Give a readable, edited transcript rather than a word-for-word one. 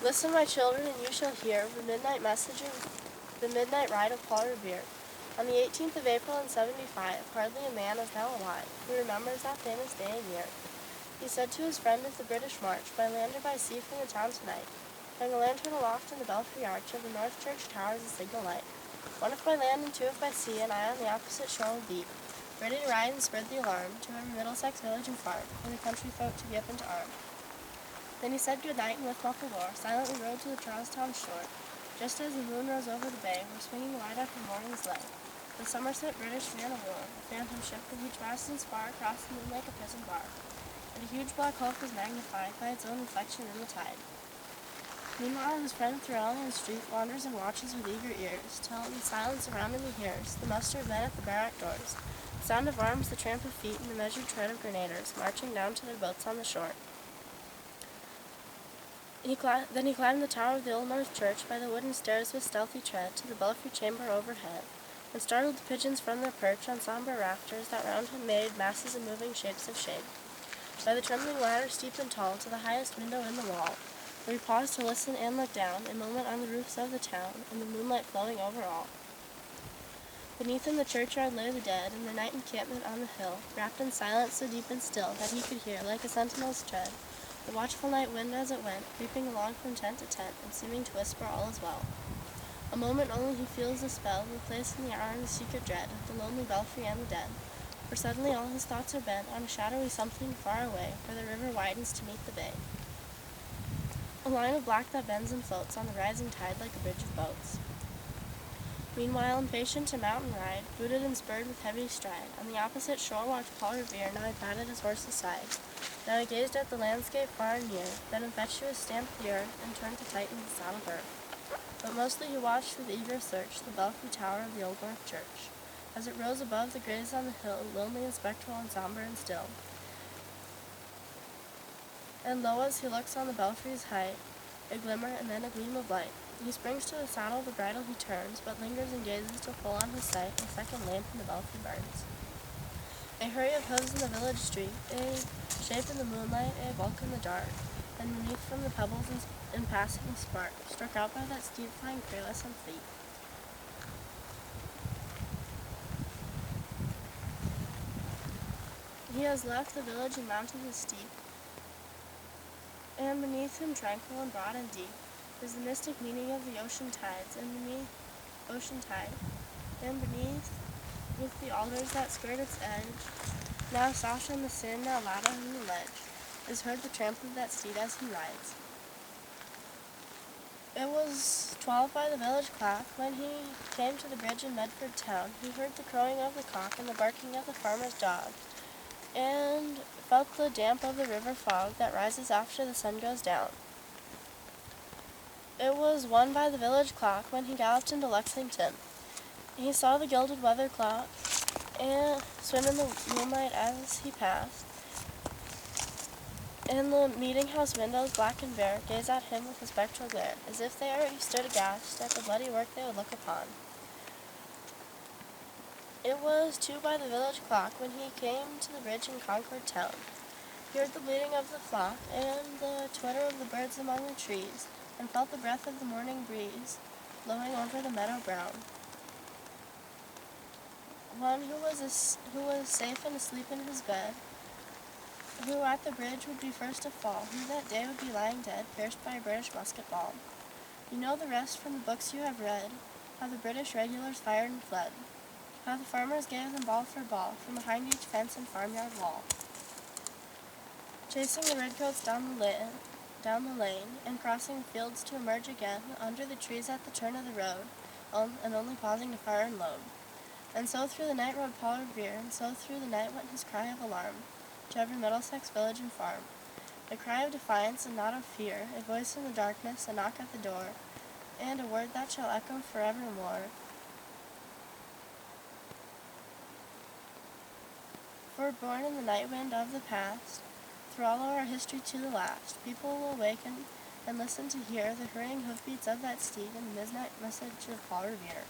Listen, my children, and you shall hear the midnight ride of Paul Revere. On the 18th of April in 75, hardly a man is now alive who remembers that famous day and year. He said to his friend as the British marched by land or by sea from the town tonight, hang a lantern aloft in the belfry arch of the North Church tower as a signal light. One if by land and two if by sea, and I on the opposite shore will be, ready to ride and spread the alarm to every Middlesex village and farm, for the country folk to be up and to arm. Then he said good night, and with muffled oar silently rowed to the Charlestown shore. Just as the moon rose over the bay, where swinging wide after morning's light, the Somerset British man of war, a phantom ship with each mast and spar across the moon like a prison bar, and a huge black hulk was magnified by its own reflection in the tide. Meanwhile, his friend through alley and street wanders and watches with eager ears, till in silence around him he hears the muster of men at the barrack doors, the sound of arms, the tramp of feet, and the measured tread of grenadiers marching down to their boats on the shore. Then he climbed the tower of the old North Church by the wooden stairs with stealthy tread to the belfry chamber overhead, and startled the pigeons from their perch on sombre rafters that round him made masses and moving shapes of shade. By the trembling ladder steep and tall to the highest window in the wall, where he paused to listen and look down a moment on the roofs of the town, and the moonlight flowing over all. Beneath in the churchyard lay the dead, and the night encampment on the hill, wrapped in silence so deep and still that he could hear, like a sentinel's tread, the watchful night wind as it went, creeping along from tent to tent, and seeming to whisper all is well. A moment only he feels the spell, replacing the hour in the secret dread of the lonely belfry and the dead, for suddenly all his thoughts are bent on a shadowy something far away, where the river widens to meet the bay. A line of black that bends and floats on the rising tide like a bridge of boats. Meanwhile, impatient to mount and ride, booted and spurred with heavy stride, on the opposite shore walked Paul Revere. Now he patted his horse's side. Now he gazed at the landscape far and near, then impetuous stamped the earth, and turned to tighten the saddle girth. But mostly he watched with eager search the belfry tower of the old North Church, as it rose above the graves on the hill, lonely and spectral and sombre and still. And lo, as he looks on the belfry's height, a glimmer and then a gleam of light. He springs to the saddle, the bridle he turns, but lingers and gazes till full on his sight a second lamp in the belfry burns. A hurry of hooves in the village street, a shape in the moonlight, a bulk in the dark, and beneath from the pebbles in passing a spark, struck out by that steed flying fearless and fleet. He has left the village and mounted his steed, and beneath him, tranquil and broad and deep, is the mystic meaning of the ocean tides, and beneath with the alders that skirt its edge, now soft on the sand, now loud on the ledge, is heard the tramp of that steed as he rides. It was 12 by the village clock when he came to the bridge in Medford town. He heard the crowing of the cock and the barking of the farmer's dog, and felt the damp of the river fog that rises after the sun goes down. It was 1 by the village clock when he galloped into Lexington. He saw the gilded weather clock and swim in the moonlight as he passed, and the meeting-house windows, black and bare, gaze at him with a spectral glare, as if they already stood aghast at the bloody work they would look upon. It was 2 by the village clock when he came to the bridge in Concord town. He heard the bleating of the flock and the twitter of the birds among the trees, and felt the breath of the morning breeze blowing over the meadow brown. One who was safe and asleep in his bed, who at the bridge would be first to fall, who that day would be lying dead, pierced by a British musket ball. You know the rest from the books you have read, how the British regulars fired and fled, how the farmers gave them ball for ball from behind each fence and farmyard wall, chasing the redcoats down the lane, and crossing the fields to emerge again under the trees at the turn of the road, and only pausing to fire and load. And so through the night rode Paul Revere, and so through the night went his cry of alarm to every Middlesex village and farm, a cry of defiance and not of fear, a voice in the darkness, a knock at the door, and a word that shall echo forevermore. For born in the night wind of the past, through all our history to the last, people will awaken and listen to hear the hurrying hoofbeats of that steed and the midnight message of Paul Revere.